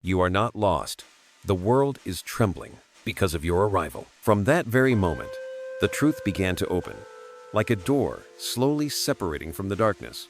You are not lost. The world is trembling because of your arrival. From that very moment, the truth began to open, like a door slowly separating from the darkness.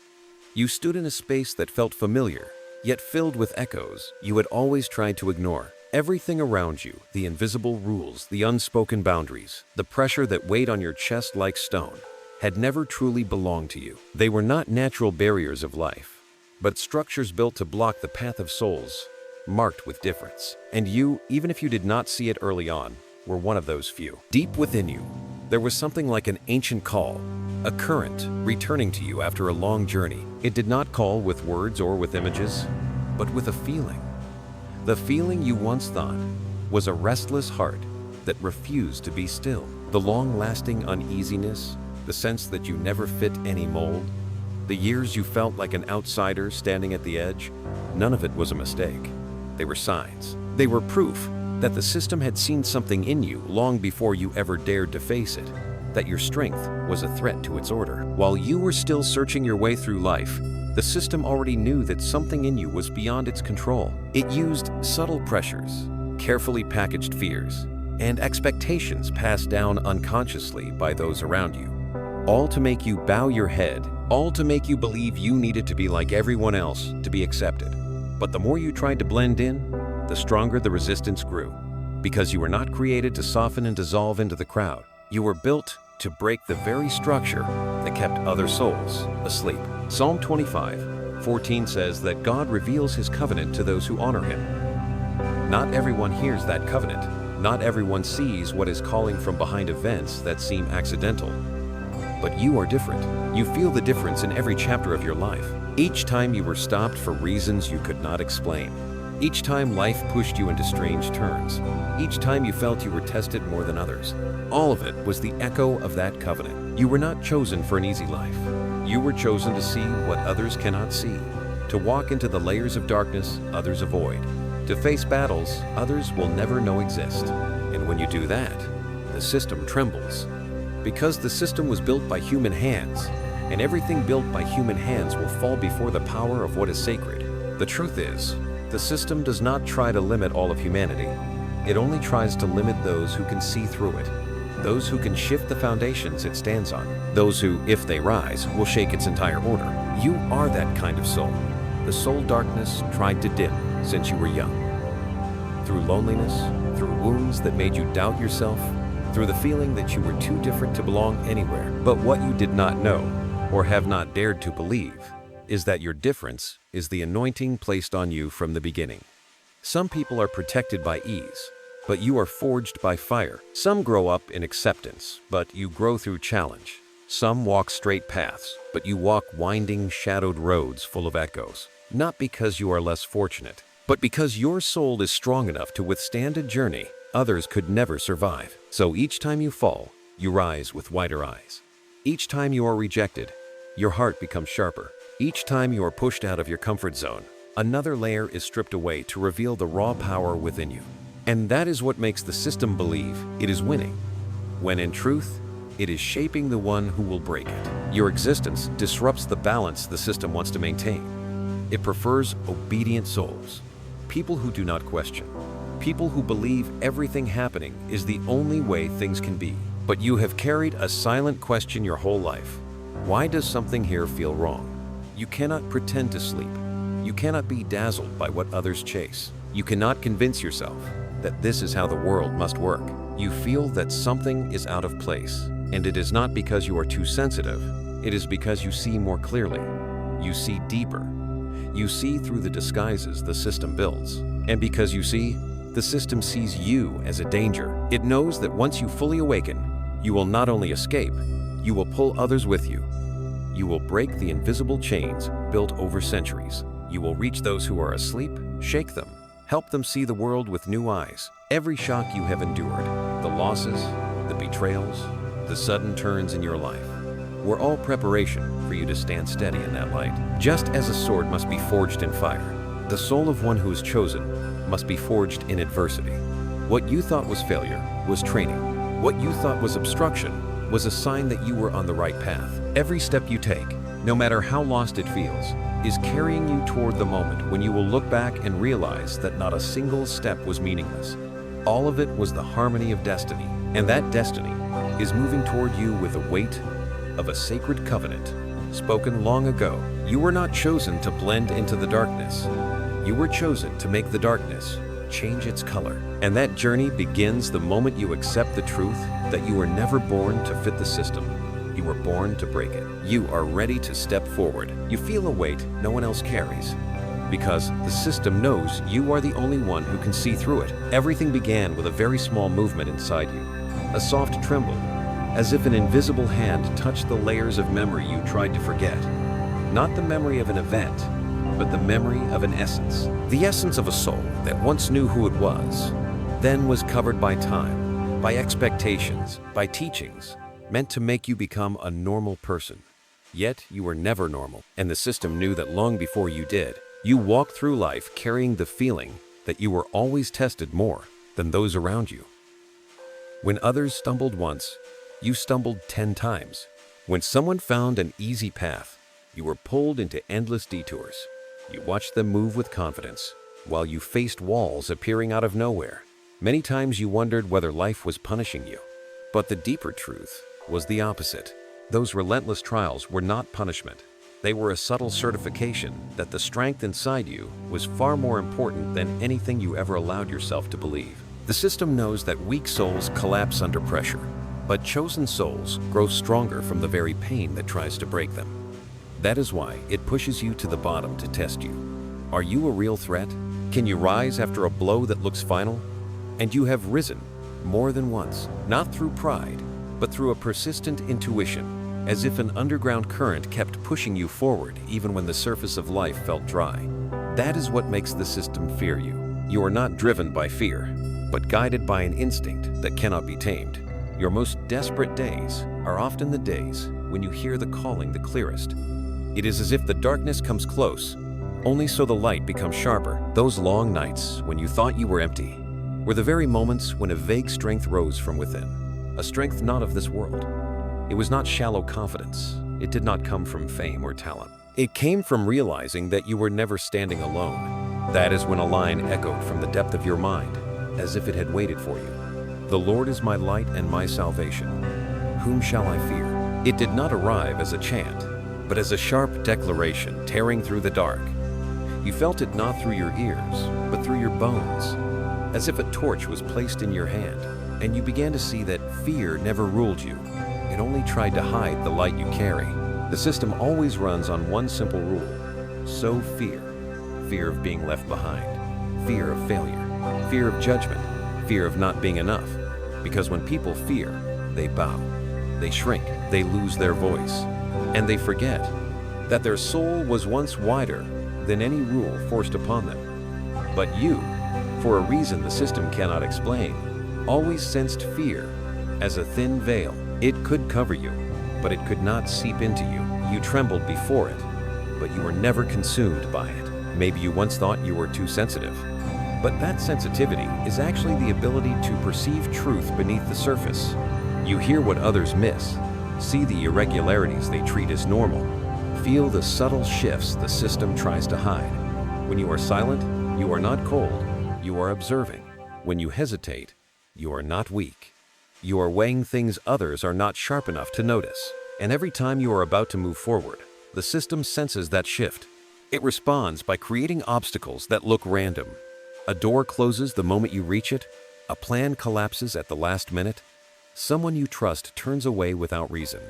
You stood in a space that felt familiar, yet filled with echoes you had always tried to ignore. Everything around you, the invisible rules, the unspoken boundaries, the pressure that weighed on your chest like stone, had never truly belonged to you. They were not natural barriers of life, but structures built to block the path of souls, marked with difference. And you, even if you did not see it early on, were one of those few. Deep within you, there was something like an ancient call, a current returning to you after a long journey. It did not call with words or with images, but with a feeling. The feeling you once thought was a restless heart that refused to be still. The long-lasting uneasiness, the sense that you never fit any mold, the years you felt like an outsider standing at the edge, none of it was a mistake. They were signs. They were proof that the system had seen something in you long before you ever dared to face it, that your strength was a threat to its order. While you were still searching your way through life, the system already knew that something in you was beyond its control. It used subtle pressures, carefully packaged fears, and expectations passed down unconsciously by those around you, all to make you bow your head, all to make you believe you needed to be like everyone else to be accepted. But the more you tried to blend in, the stronger the resistance grew. Because you were not created to soften and dissolve into the crowd. You were built to break the very structure that kept other souls asleep. Psalm 25:14 says that God reveals his covenant to those who honor him. Not everyone hears that covenant. Not everyone sees what is calling from behind events that seem accidental. But you are different. You feel the difference in every chapter of your life. Each time you were stopped for reasons you could not explain. Each time life pushed you into strange turns. Each time you felt you were tested more than others. All of it was the echo of that covenant. You were not chosen for an easy life. You were chosen to see what others cannot see, to walk into the layers of darkness others avoid, to face battles others will never know exist. And when you do that, the system trembles. Because the system was built by human hands, and everything built by human hands will fall before the power of what is sacred. The truth is, the system does not try to limit all of humanity. It only tries to limit those who can see through it, those who can shift the foundations it stands on, those who, if they rise, will shake its entire order. You are that kind of soul. The soul darkness tried to dim since you were young. Through loneliness, through wounds that made you doubt yourself, through the feeling that you were too different to belong anywhere. But what you did not know, or have not dared to believe, is that your difference is the anointing placed on you from the beginning. Some people are protected by ease, but you are forged by fire. Some grow up in acceptance, but you grow through challenge. Some walk straight paths, but you walk winding, shadowed roads full of echoes. Not because you are less fortunate, but because your soul is strong enough to withstand a journey others could never survive. So each time you fall, you rise with wider eyes. Each time you are rejected, your heart becomes sharper. Each time you are pushed out of your comfort zone, another layer is stripped away to reveal the raw power within you. And that is what makes the system believe it is winning, when in truth, it is shaping the one who will break it. Your existence disrupts the balance the system wants to maintain. It prefers obedient souls, people who do not question, people who believe everything happening is the only way things can be. But you have carried a silent question your whole life. Why does something here feel wrong? You cannot pretend to sleep. You cannot be dazzled by what others chase. You cannot convince yourself that this is how the world must work. You feel that something is out of place, and it is not because you are too sensitive. It is because you see more clearly. You see deeper. You see through the disguises the system builds. And because you see, the system sees you as a danger. It knows that once you fully awaken, you will not only escape, you will pull others with you. You will break the invisible chains built over centuries. You will reach those who are asleep, shake them, help them see the world with new eyes. Every shock you have endured, the losses, the betrayals, the sudden turns in your life, were all preparation for you to stand steady in that light. Just as a sword must be forged in fire, the soul of one who is chosen must be forged in adversity. What you thought was failure was training. What you thought was obstruction was a sign that you were on the right path. Every step you take, no matter how lost it feels, is carrying you toward the moment when you will look back and realize that not a single step was meaningless. All of it was the harmony of destiny, and that destiny is moving toward you with the weight of a sacred covenant spoken long ago. You were not chosen to blend into the darkness. You were chosen to make the darkness change its color. And that journey begins the moment you accept the truth that you were never born to fit the system. You were born to break it. You are ready to step forward. You feel a weight no one else carries, because the system knows you are the only one who can see through it. Everything began with a very small movement inside you, a soft tremble, as if an invisible hand touched the layers of memory you tried to forget. Not the memory of an event, but the memory of an essence. The essence of a soul that once knew who it was, then was covered by time, by expectations, by teachings, meant to make you become a normal person. Yet you were never normal, and the system knew that long before you did. You walked through life carrying the feeling that you were always tested more than those around you. When others stumbled once, you stumbled 10 times. When someone found an easy path, you were pulled into endless detours. You watched them move with confidence, while you faced walls appearing out of nowhere. Many times you wondered whether life was punishing you. But the deeper truth was the opposite. Those relentless trials were not punishment. They were a subtle certification that the strength inside you was far more important than anything you ever allowed yourself to believe. The system knows that weak souls collapse under pressure, but chosen souls grow stronger from the very pain that tries to break them. That is why it pushes you to the bottom to test you. Are you a real threat? Can you rise after a blow that looks final? And you have risen more than once, not through pride, but through a persistent intuition, as if an underground current kept pushing you forward even when the surface of life felt dry. That is what makes the system fear you. You are not driven by fear, but guided by an instinct that cannot be tamed. Your most desperate days are often the days when you hear the calling the clearest. It is as if the darkness comes close, only so the light becomes sharper. Those long nights when you thought you were empty were the very moments when a vague strength rose from within, a strength not of this world. It was not shallow confidence. It did not come from fame or talent. It came from realizing that you were never standing alone. That is when a line echoed from the depth of your mind, as if it had waited for you. The Lord is my light and my salvation. Whom shall I fear? It did not arrive as a chant, but as a sharp declaration tearing through the dark. You felt it not through your ears, but through your bones, as if a torch was placed in your hand, and you began to see that fear never ruled you. It only tried to hide the light you carry. The system always runs on one simple rule: sow fear. Fear of being left behind, fear of failure, fear of judgment, fear of not being enough. Because when people fear, they bow, they shrink, they lose their voice, and they forget that their soul was once wider than any rule forced upon them. But you, for a reason the system cannot explain, always sensed fear as a thin veil. It could cover you, but it could not seep into you. You trembled before it, but you were never consumed by it. Maybe you once thought you were too sensitive, but that sensitivity is actually the ability to perceive truth beneath the surface. You hear what others miss, see the irregularities they treat as normal, feel the subtle shifts the system tries to hide. When you are silent, you are not cold, you are observing. When you hesitate, you are not weak. You are weighing things others are not sharp enough to notice. And every time you are about to move forward, the system senses that shift. It responds by creating obstacles that look random. A door closes the moment you reach it. A plan collapses at the last minute. Someone you trust turns away without reason.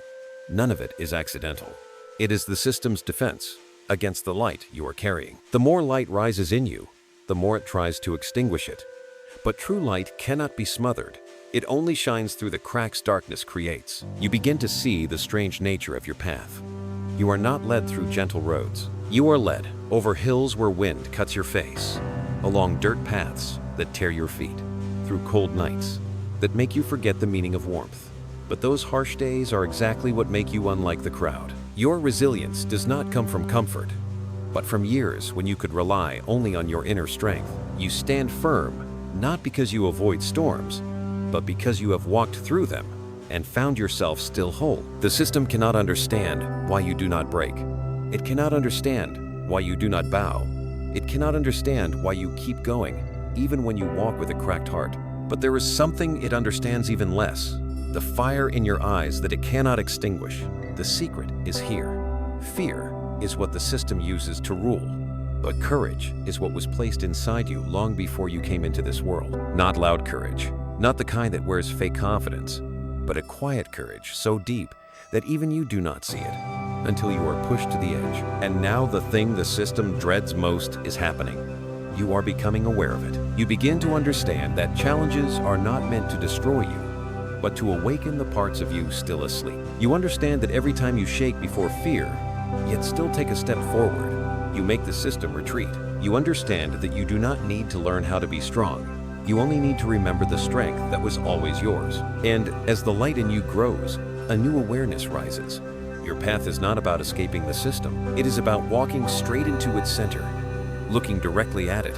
None of it is accidental. It is the system's defense against the light you are carrying. The more light rises in you, the more it tries to extinguish it. But true light cannot be smothered. It only shines through the cracks darkness creates. You begin to see the strange nature of your path. You are not led through gentle roads. You are led over hills where wind cuts your face, along dirt paths that tear your feet, through cold nights that make you forget the meaning of warmth. But those harsh days are exactly what make you unlike the crowd. Your resilience does not come from comfort, but from years when you could rely only on your inner strength. You stand firm, not because you avoid storms, but because you have walked through them and found yourself still whole. The system cannot understand why you do not break. It cannot understand why you do not bow. It cannot understand why you keep going, even when you walk with a cracked heart. But there is something it understands even less: the fire in your eyes that it cannot extinguish. The secret is here. Fear is what the system uses to rule, but courage is what was placed inside you long before you came into this world. Not loud courage, not the kind that wears fake confidence, but a quiet courage so deep that even you do not see it until you are pushed to the edge. And now the thing the system dreads most is happening. You are becoming aware of it. You begin to understand that challenges are not meant to destroy you, but to awaken the parts of you still asleep. You understand that every time you shake before fear, yet still take a step forward, you make the system retreat. You understand that you do not need to learn how to be strong. You only need to remember the strength that was always yours. And as the light in you grows, a new awareness rises. Your path is not about escaping the system. It is about walking straight into its center, looking directly at it,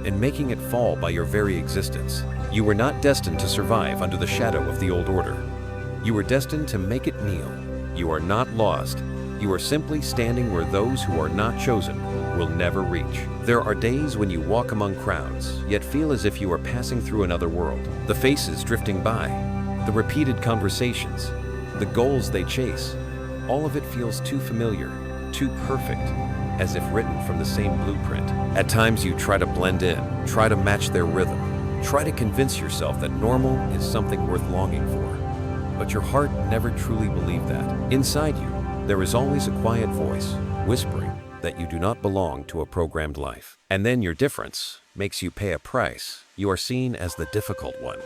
and making it fall by your very existence. You were not destined to survive under the shadow of the old order. You were destined to make it kneel. You are not lost. You are simply standing where those who are not chosen will never reach. There are days when you walk among crowds, yet feel as if you are passing through another world. The faces drifting by, the repeated conversations, the goals they chase, all of it feels too familiar, too perfect, as if written from the same blueprint. At times you try to blend in, try to match their rhythm, try to convince yourself that normal is something worth longing for. But your heart never truly believed that. Inside you, there is always a quiet voice whispering that you do not belong to a programmed life. And then your difference makes you pay a price. You are seen as the difficult one,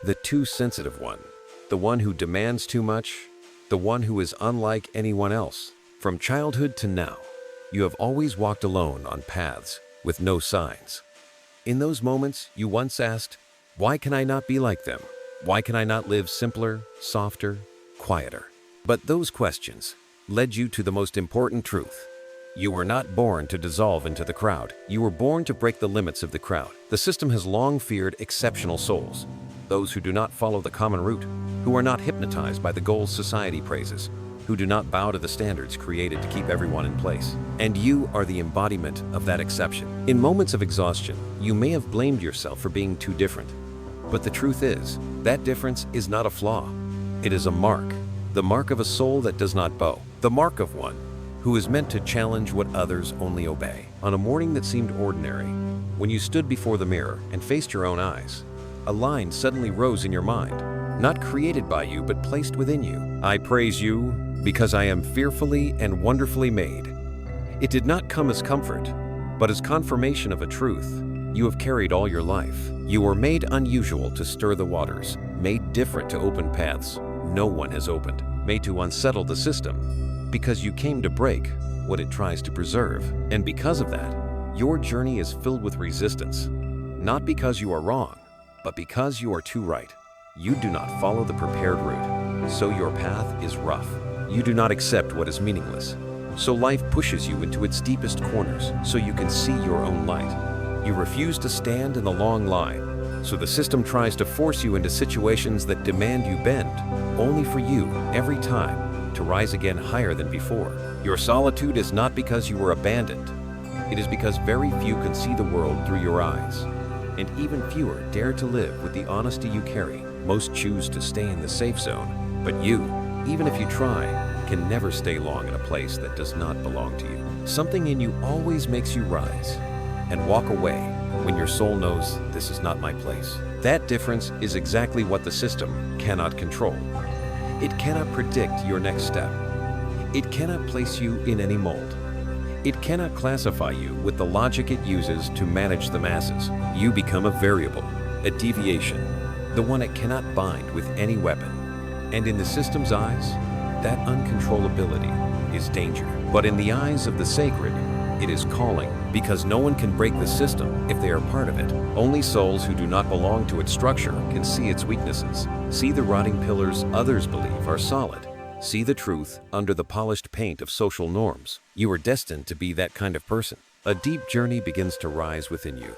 the too sensitive one, the one who demands too much, the one who is unlike anyone else. From childhood to now, you have always walked alone on paths with no signs. In those moments, you once asked, "Why can I not be like them? Why can I not live simpler, softer, quieter?" But those questions led you to the most important truth. You were not born to dissolve into the crowd. You were born to break the limits of the crowd. The system has long feared exceptional souls, those who do not follow the common route, who are not hypnotized by the goals society praises, who do not bow to the standards created to keep everyone in place. And you are the embodiment of that exception. In moments of exhaustion, you may have blamed yourself for being too different. But the truth is, that difference is not a flaw. It is a mark, the mark of a soul that does not bow, the mark of one who is meant to challenge what others only obey. On a morning that seemed ordinary, when you stood before the mirror and faced your own eyes, a line suddenly rose in your mind, not created by you, but placed within you. "I praise you because I am fearfully and wonderfully made." It did not come as comfort, but as confirmation of a truth you have carried all your life. You were made unusual to stir the waters, made different to open paths no one has opened, made to unsettle the system, because you came to break what it tries to preserve. And because of that, your journey is filled with resistance, not because you are wrong, but because you are too right. You do not follow the prepared route, so your path is rough. You do not accept what is meaningless, so life pushes you into its deepest corners so you can see your own light. You refuse to stand in the long line, so the system tries to force you into situations that demand you bend, only for you, every time, to rise again higher than before. Your solitude is not because you were abandoned. It is because very few can see the world through your eyes, and even fewer dare to live with the honesty you carry. Most choose to stay in the safe zone, but you, even if you try, can never stay long in a place that does not belong to you. Something in you always makes you rise and walk away when your soul knows this is not my place. That difference is exactly what the system cannot control. It cannot predict your next step. It cannot place you in any mold. It cannot classify you with the logic it uses to manage the masses. You become a variable, a deviation, the one it cannot bind with any weapon. And in the system's eyes, that uncontrollability is danger. But in the eyes of the sacred, it is calling, because no one can break the system if they are part of it. Only souls who do not belong to its structure can see its weaknesses, see the rotting pillars others believe are solid, see the truth under the polished paint of social norms. You are destined to be that kind of person. A deep journey begins to rise within you.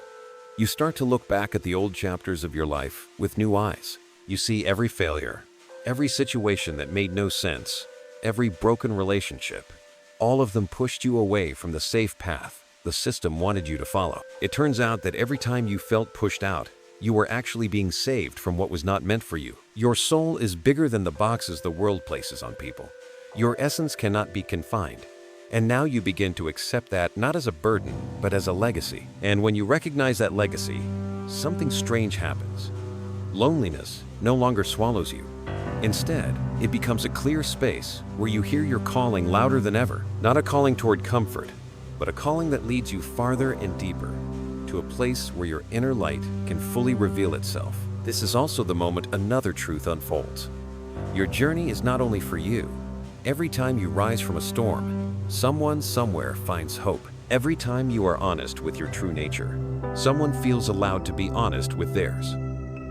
You start to look back at the old chapters of your life with new eyes. You see every failure, Every situation that made no sense, every broken relationship, all of them pushed you away from the safe path the system wanted you to follow. It turns out that every time you felt pushed out, you were actually being saved from what was not meant for you. Your soul is bigger than the boxes the world places on people. Your essence cannot be confined. And now you begin to accept that not as a burden, but as a legacy. And when you recognize that legacy, something strange happens. Loneliness no longer swallows you. Instead, it becomes a clear space where you hear your calling louder than ever. Not a calling toward comfort, but a calling that leads you farther and deeper to a place where your inner light can fully reveal itself. This is also the moment another truth unfolds. Your journey is not only for you. Every time you rise from a storm, someone somewhere finds hope. Every time you are honest with your true nature, someone feels allowed to be honest with theirs.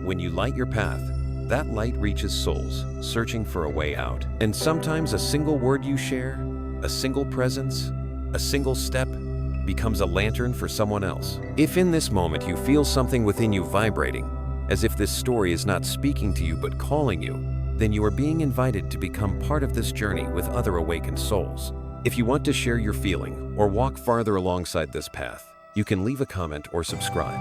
When you light your path, that light reaches souls searching for a way out. And sometimes a single word you share, a single presence, a single step becomes a lantern for someone else. If in this moment you feel something within you vibrating, as if this story is not speaking to you but calling you, then you are being invited to become part of this journey with other awakened souls. If you want to share your feeling or walk farther alongside this path, you can leave a comment or subscribe.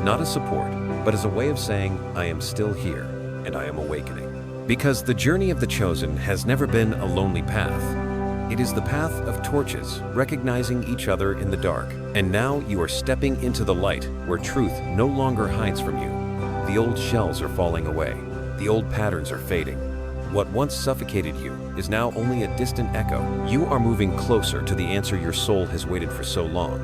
Not as support, but as a way of saying, I am still here and I am awakening. Because the journey of the chosen has never been a lonely path. It is the path of torches, recognizing each other in the dark. And now you are stepping into the light where truth no longer hides from you. The old shells are falling away. The old patterns are fading. What once suffocated you is now only a distant echo. You are moving closer to the answer your soul has waited for so long.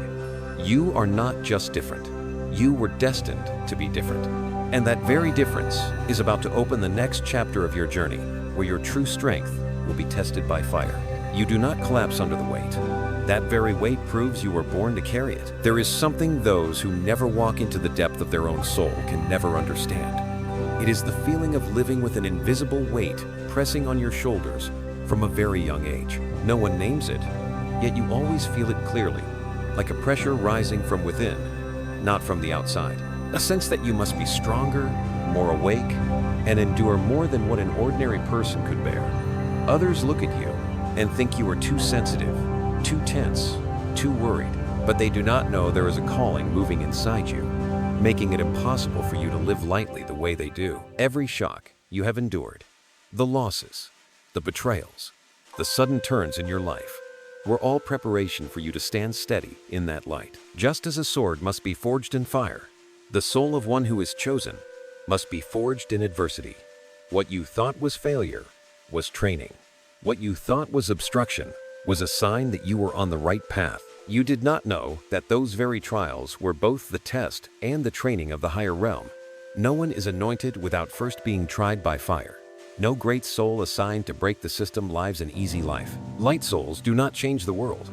You are not just different. You were destined to be different. And that very difference is about to open the next chapter of your journey, where your true strength will be tested by fire. You do not collapse under the weight. That very weight proves you were born to carry it. There is something those who never walk into the depth of their own soul can never understand. It is the feeling of living with an invisible weight pressing on your shoulders from a very young age. No one names it, yet you always feel it clearly, like a pressure rising from within, not from the outside. A sense that you must be stronger, more awake, and endure more than what an ordinary person could bear. Others look at you and think you are too sensitive, too tense, too worried, but they do not know there is a calling moving inside you, making it impossible for you to live lightly the way they do. Every shock you have endured, the losses, the betrayals, the sudden turns in your life, were all preparation for you to stand steady in that light. Just as a sword must be forged in fire, the soul of one who is chosen must be forged in adversity. What you thought was failure was training. What you thought was obstruction was a sign that you were on the right path. You did not know that those very trials were both the test and the training of the higher realm. No one is anointed without first being tried by fire. No great soul assigned to break the system lives an easy life. Light souls do not change the world.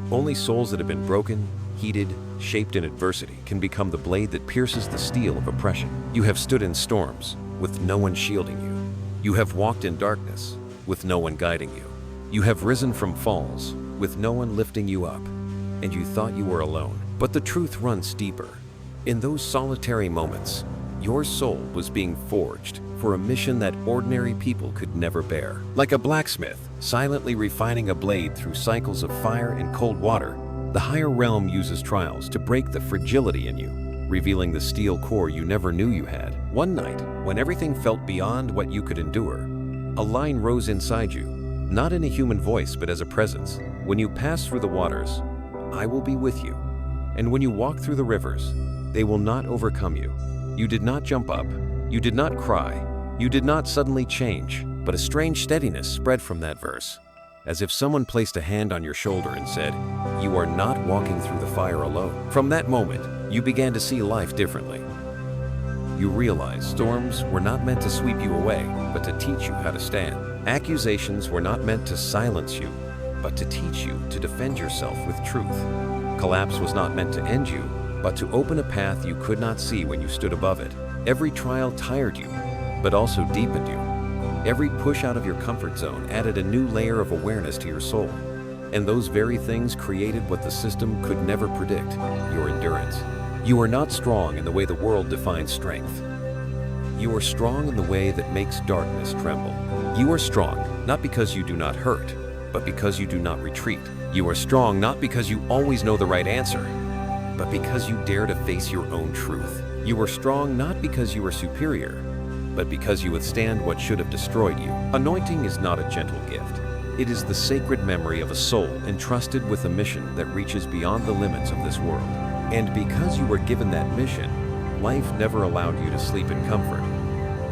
Only souls that have been broken, heated, shaped in adversity can become the blade that pierces the steel of oppression. You have stood in storms with no one shielding you. You have walked in darkness with no one guiding you. You have risen from falls with no one lifting you up, and you thought you were alone. But the truth runs deeper. In those solitary moments, your soul was being forged for a mission that ordinary people could never bear. Like a blacksmith silently refining a blade through cycles of fire and cold water, the higher realm uses trials to break the fragility in you, revealing the steel core you never knew you had. One night, when everything felt beyond what you could endure, a line rose inside you, not in a human voice but as a presence. When you pass through the waters, I will be with you. And when you walk through the rivers, they will not overcome you. You did not jump up. You did not cry. You did not suddenly change, but a strange steadiness spread from that verse, as if someone placed a hand on your shoulder and said, you are not walking through the fire alone. From that moment, you began to see life differently. You realized storms were not meant to sweep you away, but to teach you how to stand. Accusations were not meant to silence you, but to teach you to defend yourself with truth. Collapse was not meant to end you, but to open a path you could not see when you stood above it. Every trial tired you, but also deepened you. Every push out of your comfort zone added a new layer of awareness to your soul. And those very things created what the system could never predict, your endurance. You are not strong in the way the world defines strength. You are strong in the way that makes darkness tremble. You are strong not because you do not hurt, but because you do not retreat. You are strong not because you always know the right answer, but because you dare to face your own truth. You are strong not because you are superior, but because you withstand what should have destroyed you. Anointing is not a gentle gift. It is the sacred memory of a soul entrusted with a mission that reaches beyond the limits of this world. And because you were given that mission, life never allowed you to sleep in comfort.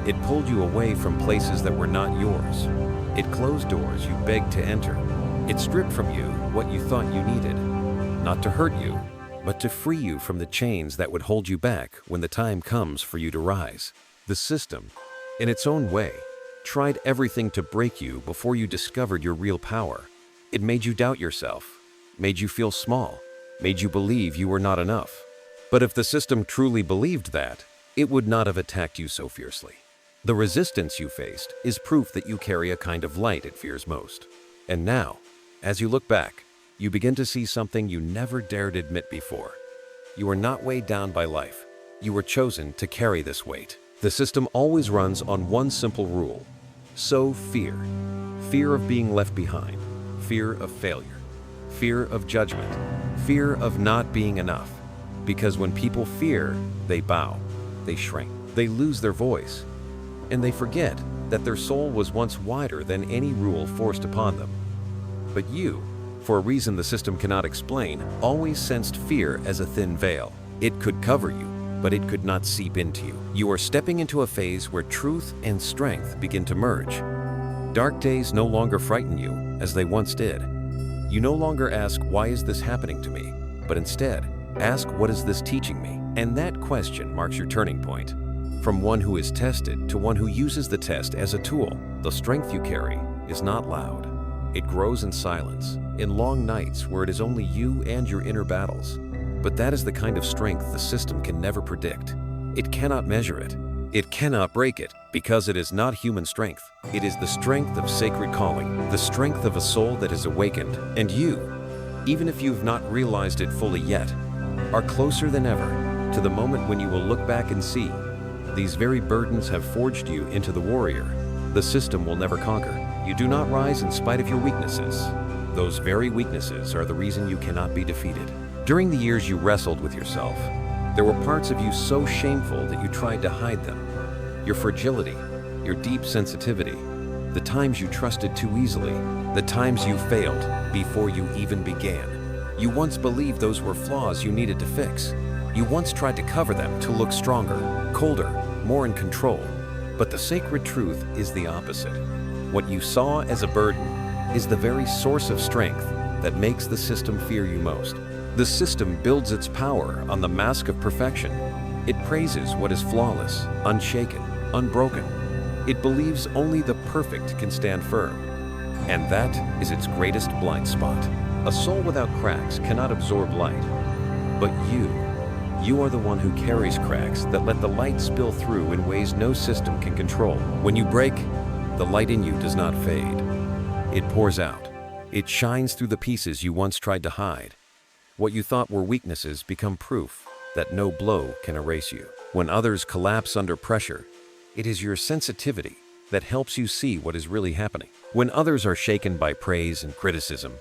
It pulled you away from places that were not yours. It closed doors you begged to enter. It stripped from you what you thought you needed, not to hurt you, but to free you from the chains that would hold you back when the time comes for you to rise. The system, in its own way, tried everything to break you before you discovered your real power. It made you doubt yourself, made you feel small, made you believe you were not enough. But if the system truly believed that, it would not have attacked you so fiercely. The resistance you faced is proof that you carry a kind of light it fears most. And now, as you look back, you begin to see something you never dared admit before. You are not weighed down by life. You were chosen to carry this weight. The system always runs on one simple rule. Sow fear. Fear of being left behind. Fear of failure. Fear of judgment. Fear of not being enough. Because when people fear, they bow, they shrink, they lose their voice, and they forget that their soul was once wider than any rule forced upon them. But you, for a reason the system cannot explain, always sensed fear as a thin veil. It could cover you, but it could not seep into you. You are stepping into a phase where truth and strength begin to merge. Dark days no longer frighten you as they once did. You no longer ask, "Why is this happening to me?" but instead, ask, "What is this teaching me?" And that question marks your turning point. From one who is tested to one who uses the test as a tool. The strength you carry is not loud. It grows in silence, in long nights where it is only you and your inner battles. But that is the kind of strength the system can never predict. It cannot measure it. It cannot break it, because it is not human strength. It is the strength of sacred calling, the strength of a soul that is awakened. And you, even if you have not realized it fully yet, are closer than ever to the moment when you will look back and see these very burdens have forged you into the warrior the system will never conquer. You do not rise in spite of your weaknesses. Those very weaknesses are the reason you cannot be defeated. During the years you wrestled with yourself, there were parts of you so shameful that you tried to hide them. Your fragility, your deep sensitivity, the times you trusted too easily, the times you failed before you even began. You once believed those were flaws you needed to fix. You once tried to cover them to look stronger, colder, more in control. But the sacred truth is the opposite. What you saw as a burden is the very source of strength that makes the system fear you most. The system builds its power on the mask of perfection. It praises what is flawless, unshaken, unbroken. It believes only the perfect can stand firm. And that is its greatest blind spot. A soul without cracks cannot absorb light. But you are the one who carries cracks that let the light spill through in ways no system can control. When you break, the light in you does not fade. It pours out. It shines through the pieces you once tried to hide. What you thought were weaknesses become proof that no blow can erase you. When others collapse under pressure, it is your sensitivity that helps you see what is really happening. When others are shaken by praise and criticism,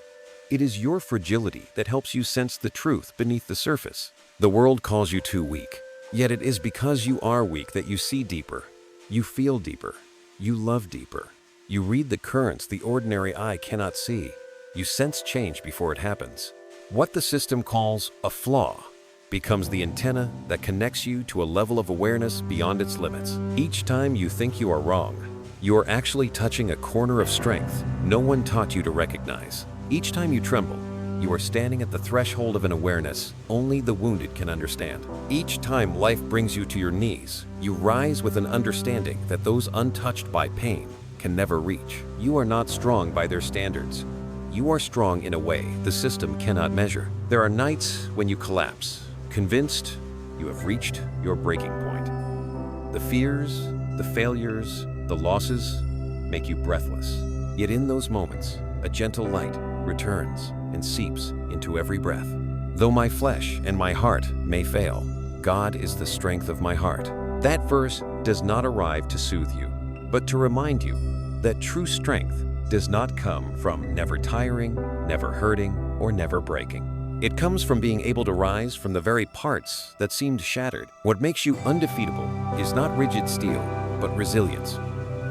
it is your fragility that helps you sense the truth beneath the surface. The world calls you too weak, yet it is because you are weak that you see deeper, you feel deeper, you love deeper. You read the currents the ordinary eye cannot see. You sense change before it happens. What the system calls a flaw becomes the antenna that connects you to a level of awareness beyond its limits. Each time you think you are wrong, you are actually touching a corner of strength no one taught you to recognize. Each time you tremble, you are standing at the threshold of an awareness only the wounded can understand. Each time life brings you to your knees, you rise with an understanding that those untouched by pain can never reach. You are not strong by their standards. You are strong in a way the system cannot measure. There are nights when you collapse, convinced you have reached your breaking point. The fears, the failures, the losses make you breathless. Yet in those moments, a gentle light returns and seeps into every breath. Though my flesh and my heart may fail, God is the strength of my heart. That verse does not arrive to soothe you, but to remind you that true strength does not come from never tiring, never hurting, or never breaking. It comes from being able to rise from the very parts that seemed shattered. What makes you undefeatable is not rigid steel, but resilience.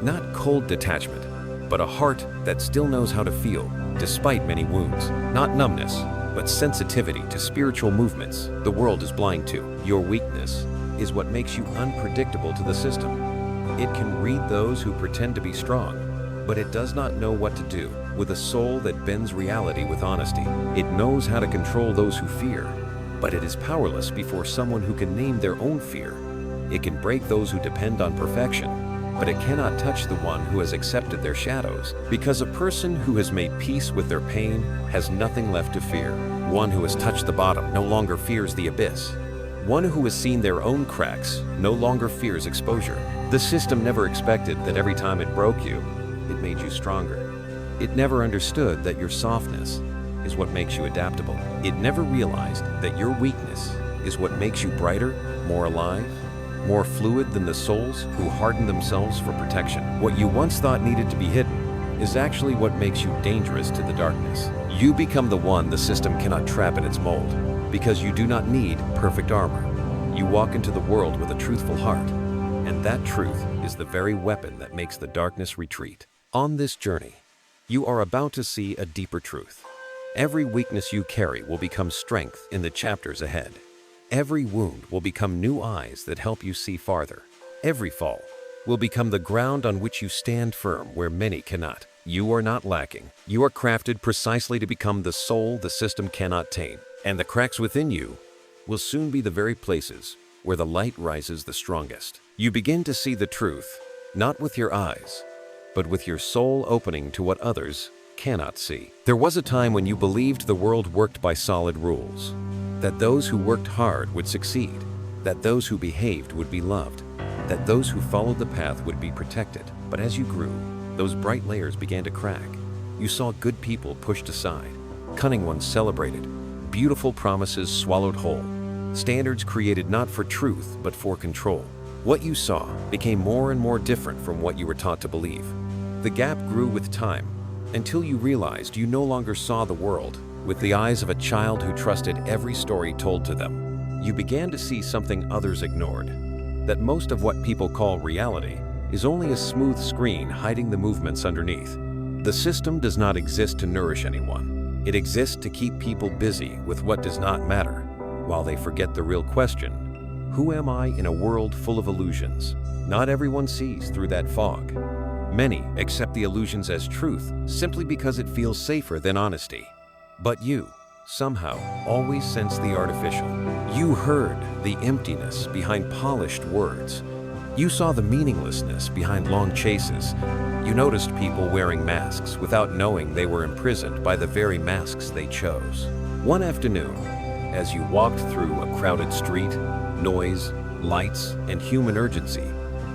Not cold detachment, but a heart that still knows how to feel, despite many wounds. Not numbness, but sensitivity to spiritual movements the world is blind to. Your weakness is what makes you unpredictable to the system. It can read those who pretend to be strong, but it does not know what to do with a soul that bends reality with honesty. It knows how to control those who fear, but it is powerless before someone who can name their own fear. It can break those who depend on perfection, but it cannot touch the one who has accepted their shadows, because a person who has made peace with their pain has nothing left to fear. One who has touched the bottom no longer fears the abyss. One who has seen their own cracks no longer fears exposure. The system never expected that every time it broke you, it made you stronger. It never understood that your softness is what makes you adaptable. It never realized that your weakness is what makes you brighter, more alive, more fluid than the souls who hardened themselves for protection. What you once thought needed to be hidden is actually what makes you dangerous to the darkness. You become the one the system cannot trap in its mold, because you do not need perfect armor. You walk into the world with a truthful heart, and that truth is the very weapon that makes the darkness retreat. On this journey, you are about to see a deeper truth. Every weakness you carry will become strength in the chapters ahead. Every wound will become new eyes that help you see farther. Every fall will become the ground on which you stand firm where many cannot. You are not lacking. You are crafted precisely to become the soul the system cannot tame. And the cracks within you will soon be the very places where the light rises the strongest. You begin to see the truth, not with your eyes, but with your soul opening to what others cannot see. There was a time when you believed the world worked by solid rules, that those who worked hard would succeed, that those who behaved would be loved, that those who followed the path would be protected. But as you grew, those bright layers began to crack. You saw good people pushed aside, cunning ones celebrated, beautiful promises swallowed whole, standards created not for truth but for control. What you saw became more and more different from what you were taught to believe. The gap grew with time, until you realized you no longer saw the world with the eyes of a child who trusted every story told to them. You began to see something others ignored, that most of what people call reality is only a smooth screen hiding the movements underneath. The system does not exist to nourish anyone. It exists to keep people busy with what does not matter, while they forget the real question: who am I in a world full of illusions? Not everyone sees through that fog. Many accept the illusions as truth simply because it feels safer than honesty. But you, somehow, always sense the artificial. You heard the emptiness behind polished words. You saw the meaninglessness behind long chases. You noticed people wearing masks without knowing they were imprisoned by the very masks they chose. One afternoon, as you walked through a crowded street, noise, lights, and human urgency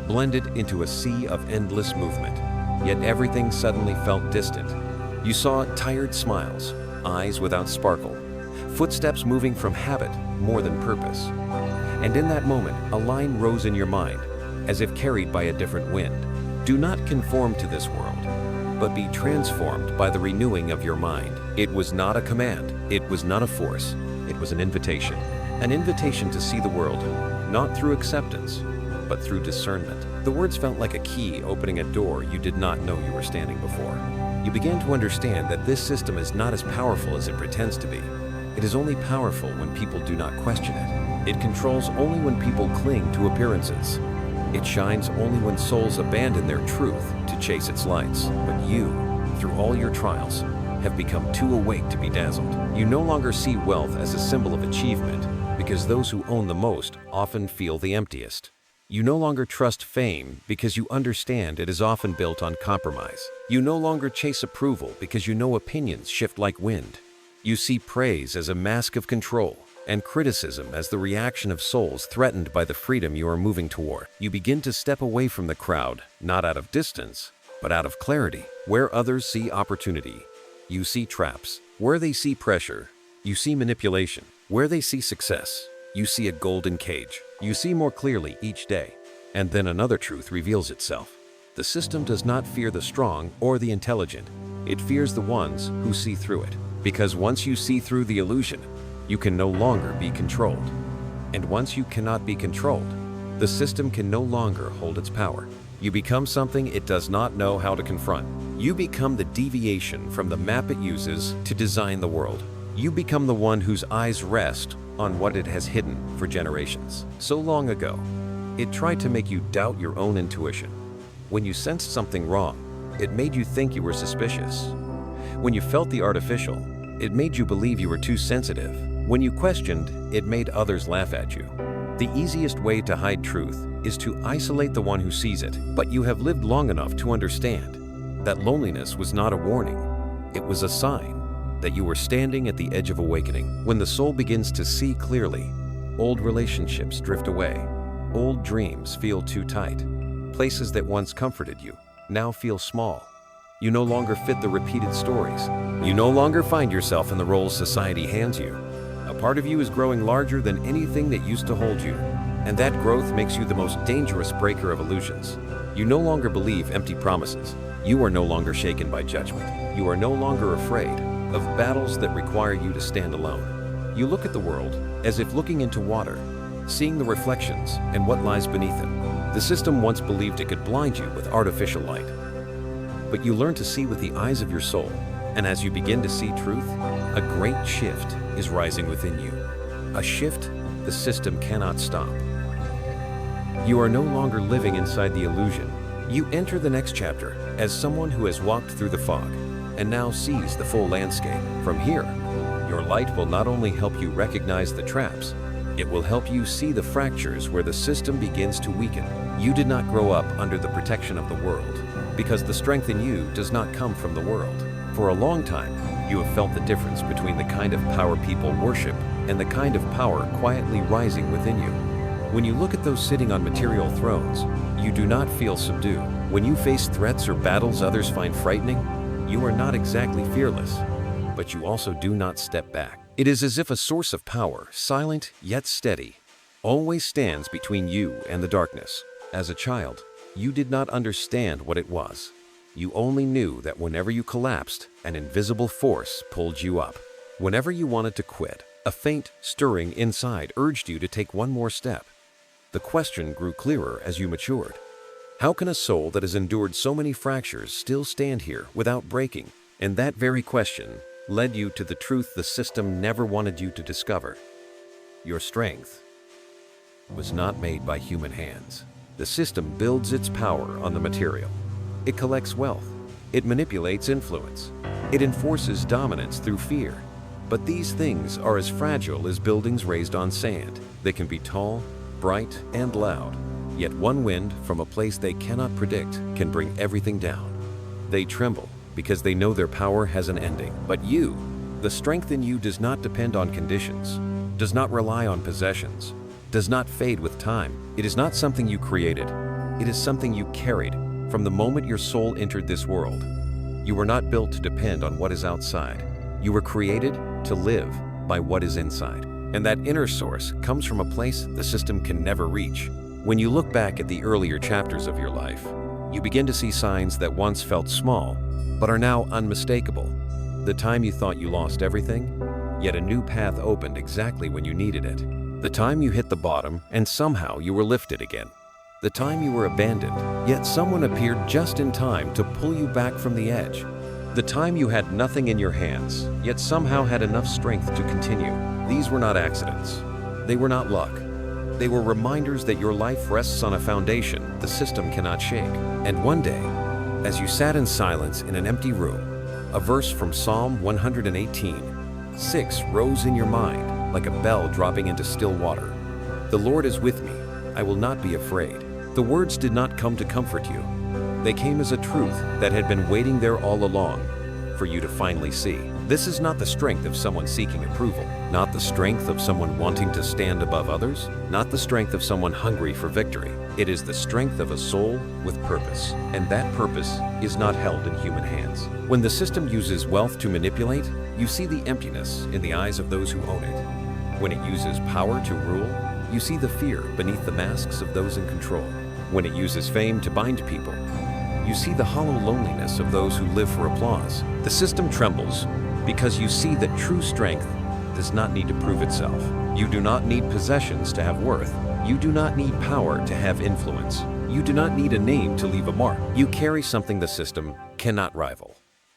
blended into a sea of endless movement. Yet everything suddenly felt distant. You saw tired smiles, eyes without sparkle, footsteps moving from habit more than purpose. And in that moment, a line rose in your mind, as if carried by a different wind. Do not conform to this world, but be transformed by the renewing of your mind. It was not a command. It was not a force. It was an invitation. An invitation to see the world, not through acceptance, but through discernment. The words felt like a key opening a door you did not know you were standing before. You began to understand that this system is not as powerful as it pretends to be. It is only powerful when people do not question it. It controls only when people cling to appearances. It shines only when souls abandon their truth to chase its lights. But you, through all your trials, have become too awake to be dazzled. You no longer see wealth as a symbol of achievement, because those who own the most often feel the emptiest. You no longer trust fame because you understand it is often built on compromise. You no longer chase approval because you know opinions shift like wind. You see praise as a mask of control, and criticism as the reaction of souls threatened by the freedom you are moving toward. You begin to step away from the crowd, not out of distance, but out of clarity. Where others see opportunity, you see traps. Where they see pressure, you see manipulation. Where they see success, you see a golden cage. You see more clearly each day. And then another truth reveals itself. The system does not fear the strong or the intelligent. It fears the ones who see through it. Because once you see through the illusion, you can no longer be controlled. And once you cannot be controlled, the system can no longer hold its power. You become something it does not know how to confront. You become the deviation from the map it uses to design the world. You become the one whose eyes rest on what it has hidden for generations. So long ago, it tried to make you doubt your own intuition. When you sensed something wrong, it made you think you were suspicious. When you felt the artificial, it made you believe you were too sensitive. When you questioned, it made others laugh at you. The easiest way to hide truth is to isolate the one who sees it. But you have lived long enough to understand that loneliness was not a warning. It was a sign that you were standing at the edge of awakening. When the soul begins to see clearly, old relationships drift away. Old dreams feel too tight. Places that once comforted you now feel small. You no longer fit the repeated stories. You no longer find yourself in the roles society hands you. A part of you is growing larger than anything that used to hold you. And that growth makes you the most dangerous breaker of illusions. You no longer believe empty promises. You are no longer shaken by judgment. You are no longer afraid of battles that require you to stand alone. You look at the world as if looking into water, seeing the reflections and what lies beneath it. The system once believed it could blind you with artificial light. But you learn to see with the eyes of your soul, and as you begin to see truth, a great shift is rising within you. A shift the system cannot stop. You are no longer living inside the illusion. You enter the next chapter as someone who has walked through the fog and now sees the full landscape. From here, your light will not only help you recognize the traps, it will help you see the fractures where the system begins to weaken. You did not grow up under the protection of the world, because the strength in you does not come from the world. For a long time, you have felt the difference between the kind of power people worship and the kind of power quietly rising within you. When you look at those sitting on material thrones, you do not feel subdued. When you face threats or battles others find frightening, you are not exactly fearless, but you also do not step back. It is as if a source of power, silent yet steady, always stands between you and the darkness. As a child, you did not understand what it was. You only knew that whenever you collapsed, an invisible force pulled you up. Whenever you wanted to quit, a faint stirring inside urged you to take one more step. The question grew clearer as you matured. How can a soul that has endured so many fractures still stand here without breaking? And that very question led you to the truth the system never wanted you to discover. Your strength was not made by human hands. The system builds its power on the material. It collects wealth. It manipulates influence. It enforces dominance through fear. But these things are as fragile as buildings raised on sand. They can be tall, bright, and loud. Yet one wind from a place they cannot predict can bring everything down. They tremble because they know their power has an ending. But you, the strength in you does not depend on conditions, does not rely on possessions, does not fade with time. It is not something you created. It is something you carried from the moment your soul entered this world. You were not built to depend on what is outside. You were created to live by what is inside. And that inner source comes from a place the system can never reach. When you look back at the earlier chapters of your life, you begin to see signs that once felt small, but are now unmistakable. The time you thought you lost everything, yet a new path opened exactly when you needed it. The time you hit the bottom and somehow you were lifted again. The time you were abandoned, yet someone appeared just in time to pull you back from the edge. The time you had nothing in your hands, yet somehow had enough strength to continue. These were not accidents. They were not luck. They were reminders that your life rests on a foundation the system cannot shake. And one day, as you sat in silence in an empty room, a verse from Psalm 118:6 rose in your mind like a bell dropping into still water. The Lord is with me. I will not be afraid. The words did not come to comfort you. They came as a truth that had been waiting there all along for you to finally see. This is not the strength of someone seeking approval, not the strength of someone wanting to stand above others, not the strength of someone hungry for victory. It is the strength of a soul with purpose, and that purpose is not held in human hands. When the system uses wealth to manipulate, you see the emptiness in the eyes of those who own it. When it uses power to rule, you see the fear beneath the masks of those in control. when it uses fame to bind people. You see the hollow loneliness of those who live for applause. The system trembles because you see that true strength does not need to prove itself. You do not need possessions to have worth. You do not need power to have influence. You do not need a name to leave a mark. You carry something the system cannot rival.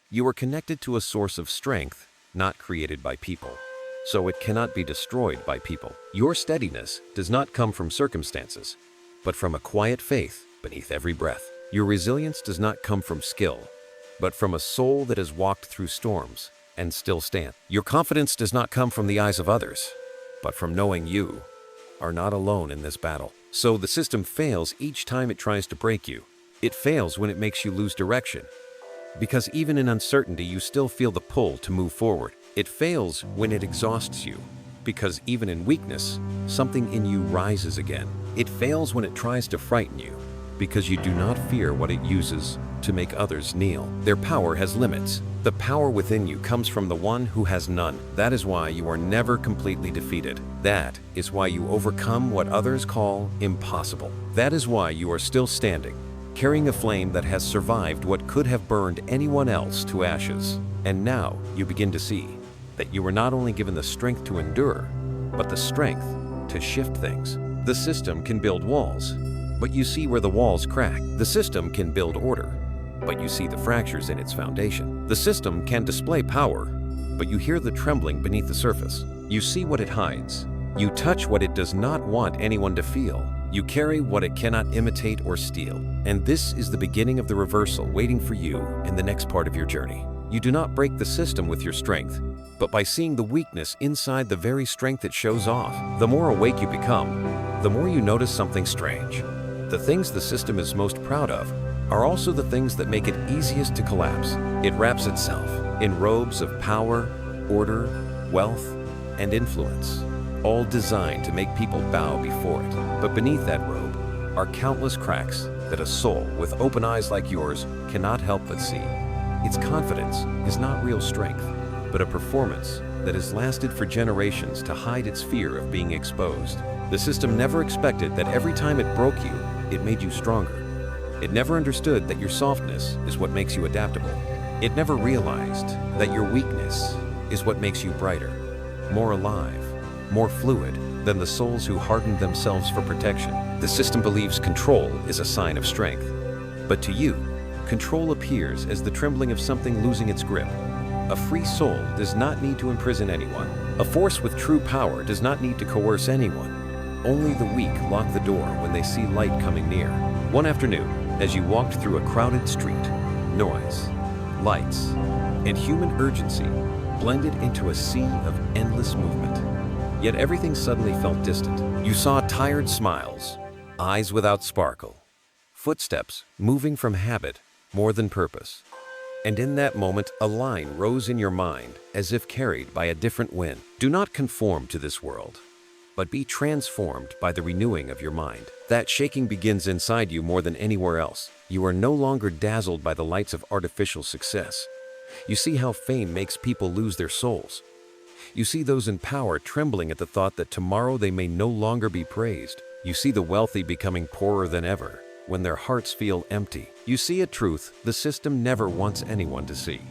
You are connected to a source of strength not created by people, so it cannot be destroyed by people. Your steadiness does not come from circumstances, but from a quiet faith beneath every breath. Your resilience does not come from skill, but from a soul that has walked through storms and still stand. Your confidence does not come from the eyes of others, but from knowing you are not alone in this battle. So the system fails each time it tries to break you. It fails when it makes you lose direction, because even in uncertainty you still feel the pull to move forward. It fails when it exhausts you, because even in weakness, something in you rises again. It fails when it tries to frighten you, because you do not fear what it uses to make others kneel. Their power has limits. The power within you comes from the one who has none. That is why you are never completely defeated. That is why you overcome what others call impossible. That is why you are still standing, carrying a flame that has survived what could have burned anyone else to ashes. And now you begin to see that you were not only given the strength to endure, but the strength to shift things. The system can build walls, but you see where the walls crack. The system can build order, but you see the fractures in its foundation. The system can display power, but you hear the trembling beneath the surface. You see what it hides. You touch what it does not want anyone to feel. You carry what it cannot imitate or steal. And this is the beginning of the reversal waiting for you in the next part of your journey. You do not break the system with your strength, but by seeing the weakness inside the very strength it shows off. The more awake you become, the more you notice something strange. The things the system is most proud of are also the things that make it easiest to collapse. It wraps itself in robes of power, order, wealth, and influence, all designed to make people bow before it. But beneath that robe are countless cracks that a soul with open eyes like yours cannot help but see. Its confidence is not real strength, but a performance that has lasted for generations to hide its fear of being exposed. The system never expected that every time it broke you, it made you stronger. It never understood that your softness is what makes you adaptable. It never realized that your weakness is what makes you brighter, more alive, more fluid than the souls who hardened themselves for protection. The system believes control is a sign of strength, but to you, control appears as the trembling of something losing its grip. A free soul does not need to imprison anyone. A force with true power does not need to coerce anyone. Only the weak lock the door when they see light coming near. One afternoon, as you walked through a crowded street, noise, lights, and human urgency blended into a sea of endless movement. Yet everything suddenly felt distant. You saw tired smiles, eyes without sparkle, footsteps moving from habit more than purpose. And in that moment, a line rose in your mind as if carried by a different wind. Do not conform to this world, but be transformed by the renewing of your mind. That shaking begins inside you more than anywhere else. You are no longer dazzled by the lights of artificial success. You see how fame makes people lose their souls. You see those in power trembling at the thought that tomorrow they may no longer be praised. You see the wealthy becoming poorer than ever when their hearts feel empty. You see a truth the system never wants anyone to see.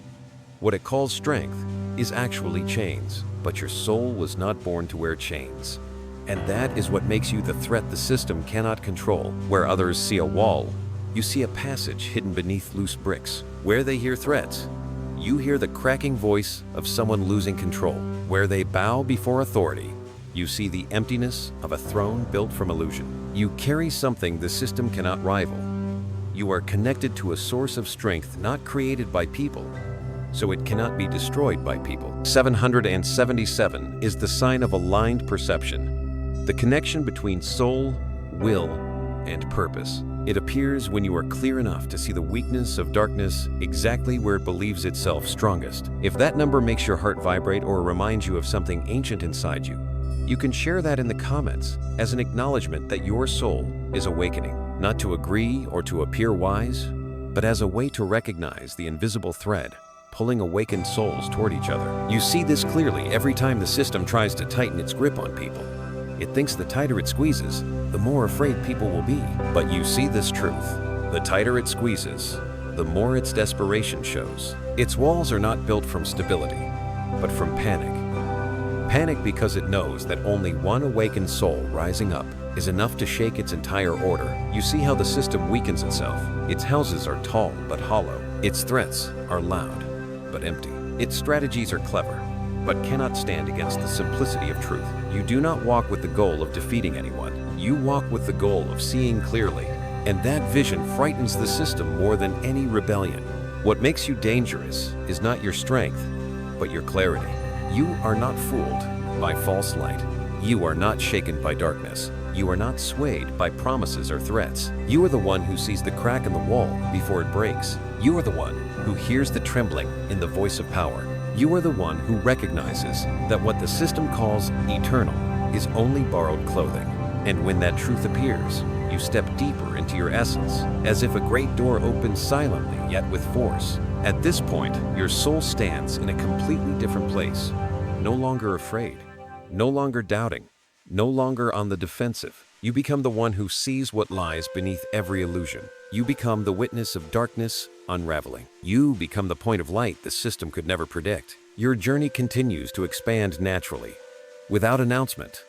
What it calls strength is actually chains, but your soul was not born to wear chains. And that is what makes you the threat the system cannot control. Where others see a wall, you see a passage hidden beneath loose bricks. Where they hear threats, you hear the cracking voice of someone losing control. Where they bow before authority, you see the emptiness of a throne built from illusion. You carry something the system cannot rival. You are connected to a source of strength not created by people, so it cannot be destroyed by people. 777 is the sign of aligned perception, the connection between soul, will, and purpose. It appears when you are clear enough to see the weakness of darkness exactly where it believes itself strongest. If that number makes your heart vibrate or reminds you of something ancient inside you, you can share that in the comments as an acknowledgement that your soul is awakening, not to agree or to appear wise, but as a way to recognize the invisible thread pulling awakened souls toward each other. You see this clearly every time the system tries to tighten its grip on people. It thinks the tighter it squeezes, the more afraid people will be. But you see this truth. The tighter it squeezes, the more its desperation shows. Its walls are not built from stability, but from panic. Panic because it knows that only one awakened soul rising up is enough to shake its entire order. You see how the system weakens itself. Its houses are tall but hollow. Its threats are loud but empty. Its strategies are clever, but cannot stand against the simplicity of truth. You do not walk with the goal of defeating anyone. You walk with the goal of seeing clearly. And that vision frightens the system more than any rebellion. What makes you dangerous is not your strength, but your clarity. You are not fooled by false light. You are not shaken by darkness. You are not swayed by promises or threats. You are the one who sees the crack in the wall before it breaks. You are the one who hears the trembling in the voice of power. You are the one who recognizes that what the system calls eternal is only borrowed clothing. And when that truth appears, you step deeper into your essence, as if a great door opens silently yet with force. At this point, your soul stands in a completely different place, no longer afraid, no longer doubting, no longer on the defensive. You become the one who sees what lies beneath every illusion. You become the witness of darkness unraveling. You become the point of light the system could never predict. Your journey continues to expand naturally, without announcement,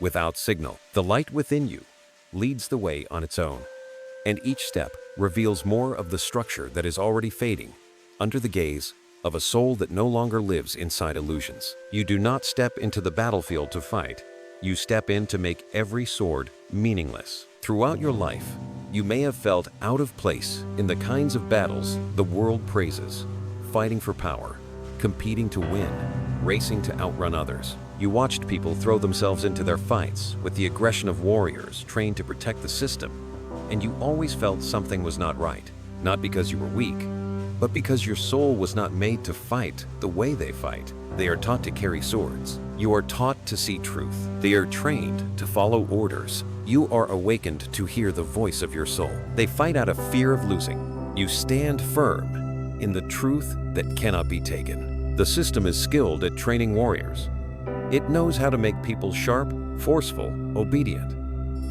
without signal. The light within you leads the way on its own, and each step reveals more of the structure that is already fading under the gaze of a soul that no longer lives inside illusions. You do not step into the battlefield to fight. You step in to make every sword meaningless. Throughout your life, you may have felt out of place in the kinds of battles the world praises, fighting for power, competing to win, racing to outrun others. You watched people throw themselves into their fights with the aggression of warriors trained to protect the system, and you always felt something was not right, not because you were weak, but because your soul was not made to fight the way they fight. They are taught to carry swords. You are taught to see truth. They are trained to follow orders. You are awakened to hear the voice of your soul. They fight out of fear of losing. You stand firm in the truth that cannot be taken. The system is skilled at training warriors. It knows how to make people sharp, forceful, obedient.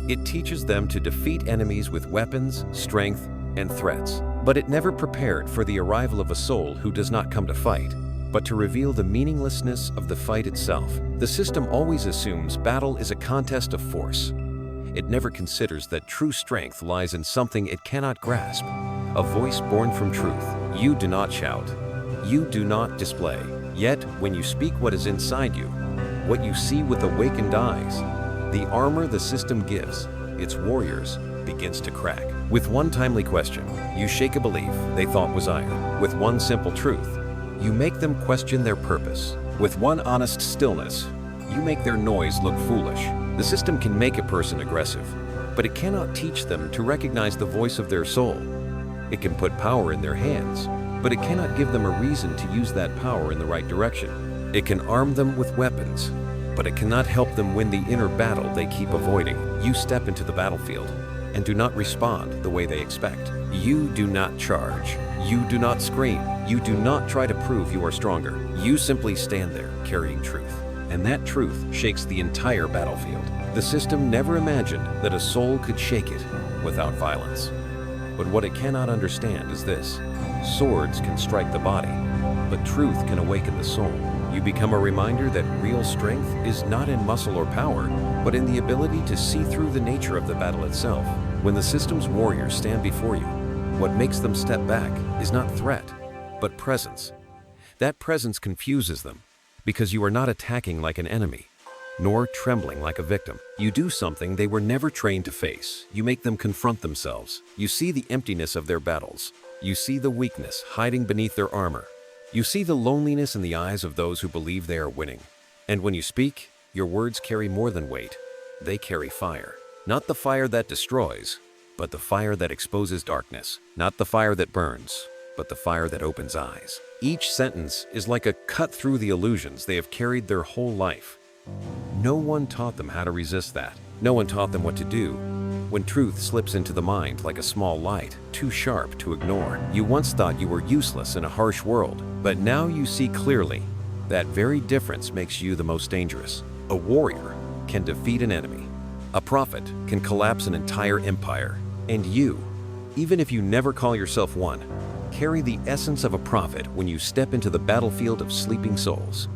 It teaches them to defeat enemies with weapons, strength, and threats. But it never prepared for the arrival of a soul who does not come to fight, but to reveal the meaninglessness of the fight itself. The system always assumes battle is a contest of force. It never considers that true strength lies in something it cannot grasp, a voice born from truth. You do not shout. You do not display. Yet, when you speak what is inside you, what you see with awakened eyes, the armor the system gives its warriors begins to crack. With one timely question, you shake a belief they thought was iron. With one simple truth, you make them question their purpose. With one honest stillness, you make their noise look foolish. The system can make a person aggressive, but it cannot teach them to recognize the voice of their soul. It can put power in their hands, but it cannot give them a reason to use that power in the right direction. It can arm them with weapons, but it cannot help them win the inner battle they keep avoiding. You step into the battlefield and do not respond the way they expect. You do not charge. You do not scream. You do not try to prove you are stronger. You simply stand there carrying truth. And that truth shakes the entire battlefield. The system never imagined that a soul could shake it without violence. But what it cannot understand is this: swords can strike the body, but truth can awaken the soul. You become a reminder that real strength is not in muscle or power, but in the ability to see through the nature of the battle itself. When the system's warriors stand before you, what makes them step back is not threat, but presence. That presence confuses them, because you are not attacking like an enemy, nor trembling like a victim. You do something they were never trained to face. You make them confront themselves. You see the emptiness of their battles. You see the weakness hiding beneath their armor. You see the loneliness in the eyes of those who believe they are winning. And when you speak, your words carry more than weight. They carry fire. Not the fire that destroys, but the fire that exposes darkness. Not the fire that burns, but the fire that opens eyes. Each sentence is like a cut through the illusions they have carried their whole life. No one taught them how to resist that. No one taught them what to do when truth slips into the mind like a small light, too sharp to ignore. You once thought you were useless in a harsh world, but now you see clearly that very difference makes you the most dangerous. A warrior can defeat an enemy. A prophet can collapse an entire empire. And you, even if you never call yourself one, carry the essence of a prophet when you step into the battlefield of sleeping souls.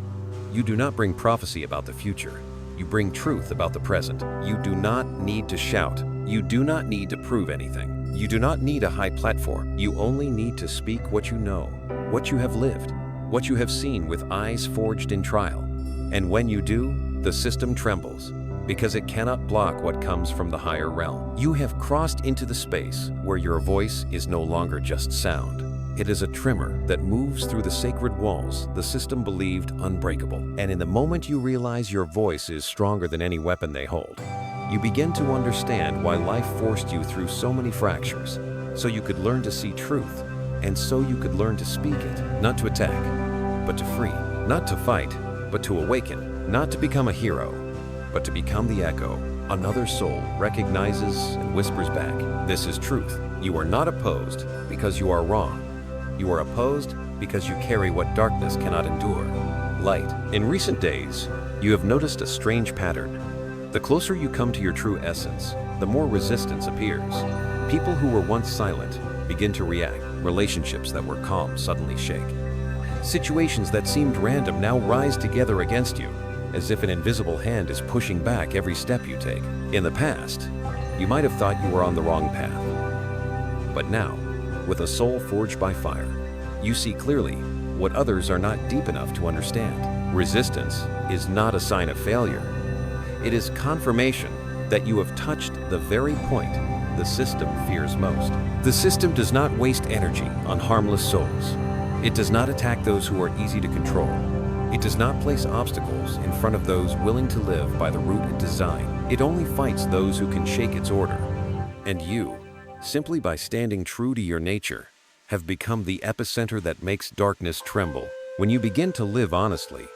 You do not bring prophecy about the future. You bring truth about the present. You do not need to shout. You do not need to prove anything. You do not need a high platform. You only need to speak what you know, what you have lived, what you have seen with eyes forged in trial. And when you do, the system trembles, because it cannot block what comes from the higher realm. You have crossed into the space where your voice is no longer just sound. It is a tremor that moves through the sacred walls the system believed unbreakable. And in the moment you realize your voice is stronger than any weapon they hold, you begin to understand why life forced you through so many fractures, so you could learn to see truth, and so you could learn to speak it, not to attack, but to free, not to fight, but to awaken, not to become a hero, but to become the echo. Another soul recognizes and whispers back, "This is truth." You are not opposed because you are wrong. You are opposed because you carry what darkness cannot endure, light. In recent days, you have noticed a strange pattern. The closer you come to your true essence, the more resistance appears. People who were once silent begin to react. Relationships that were calm suddenly shake. Situations that seemed random now rise together against you, as if an invisible hand is pushing back every step you take. In the past, you might have thought you were on the wrong path. But now, with a soul forged by fire, you see clearly what others are not deep enough to understand. Resistance is not a sign of failure. It is confirmation that you have touched the very point the system fears most. The system does not waste energy on harmless souls. It does not attack those who are easy to control. It does not place obstacles in front of those willing to live by the route it designed. It only fights those who can shake its order. And you, simply by standing true to your nature, have become the epicenter that makes darkness tremble. When you begin to live honestly,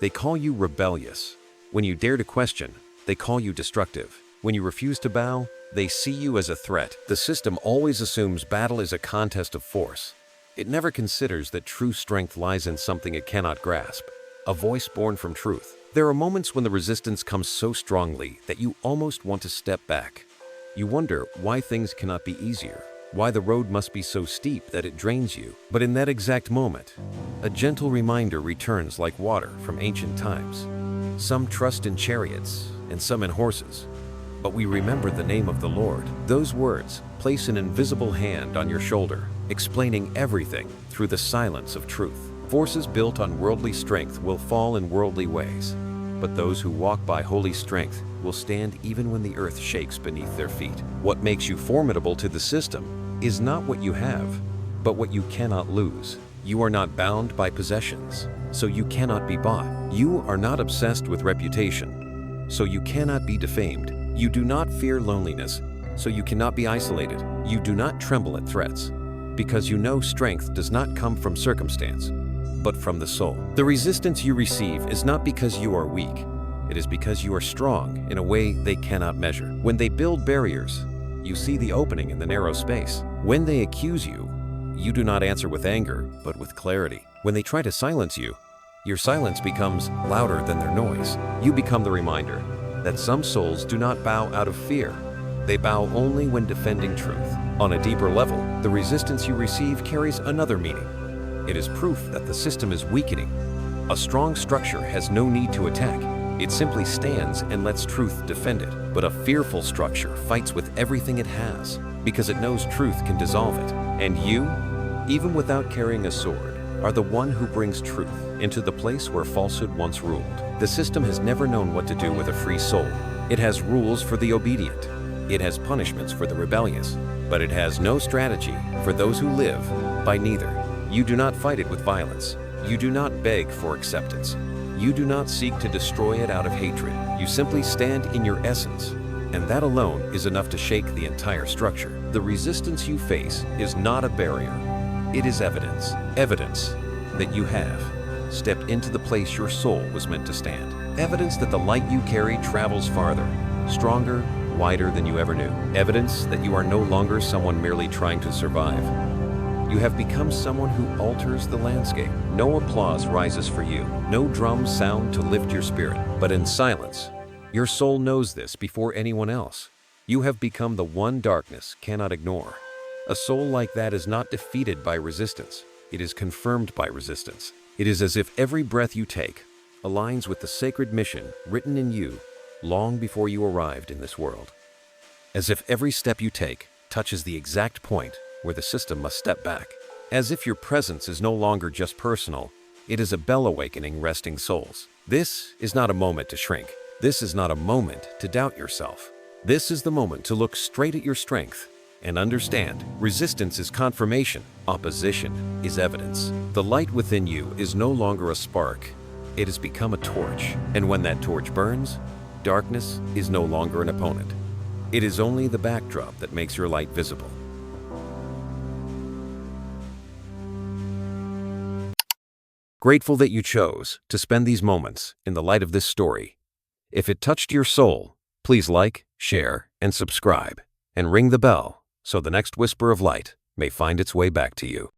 they call you rebellious. When you dare to question, they call you destructive. When you refuse to bow, they see you as a threat. The system always assumes battle is a contest of force. It never considers that true strength lies in something it cannot grasp, a voice born from truth. There are moments when the resistance comes so strongly that you almost want to step back. You wonder why things cannot be easier, why the road must be so steep that it drains you. But in that exact moment, a gentle reminder returns like water from ancient times. Some trust in chariots and some in horses, but we remember the name of the Lord. Those words place an invisible hand on your shoulder, explaining everything through the silence of truth. Forces built on worldly strength will fall in worldly ways, but those who walk by holy strength will stand even when the earth shakes beneath their feet. What makes you formidable to the system is not what you have, but what you cannot lose. You are not bound by possessions, so you cannot be bought. You are not obsessed with reputation, so you cannot be defamed. You do not fear loneliness, so you cannot be isolated. You do not tremble at threats, because you know strength does not come from circumstance, but from the soul. The resistance you receive is not because you are weak. It is because you are strong in a way they cannot measure. When they build barriers, you see the opening in the narrow space. When they accuse you, you do not answer with anger, but with clarity. When they try to silence you, your silence becomes louder than their noise. You become the reminder that some souls do not bow out of fear. They bow only when defending truth. On a deeper level, the resistance you receive carries another meaning. It is proof that the system is weakening. A strong structure has no need to attack. It simply stands and lets truth defend it. But a fearful structure fights with everything it has because it knows truth can dissolve it. And you, even without carrying a sword, are the one who brings truth into the place where falsehood once ruled. The system has never known what to do with a free soul. It has rules for the obedient. It has punishments for the rebellious. But it has no strategy for those who live by neither. You do not fight it with violence. You do not beg for acceptance. You do not seek to destroy it out of hatred. You simply stand in your essence, and that alone is enough to shake the entire structure. The resistance you face is not a barrier. It is evidence. Evidence that you have stepped into the place your soul was meant to stand. Evidence that the light you carry travels farther, stronger, wider than you ever knew. Evidence that you are no longer someone merely trying to survive. You have become someone who alters the landscape. No applause rises for you. No drums sound to lift your spirit. But in silence, Your soul knows this before anyone else. You have become the one darkness cannot ignore. A soul like that is not defeated by resistance. It is confirmed by resistance. It is as if every breath you take aligns with the sacred mission written in you long before you arrived in this world. As if every step you take touches the exact point where the system must step back. As if your presence is no longer just personal, it is a bell awakening resting souls. This is not a moment to shrink. This is not a moment to doubt yourself. This is the moment to look straight at your strength and understand resistance is confirmation, opposition is evidence. The light within you is no longer a spark. It has become a torch. And when that torch burns, darkness is no longer an opponent. It is only the backdrop that makes your light visible. Grateful that you chose to spend these moments in the light of this story. If it touched your soul, please like, share, and subscribe, and ring the bell so the next whisper of light may find its way back to you.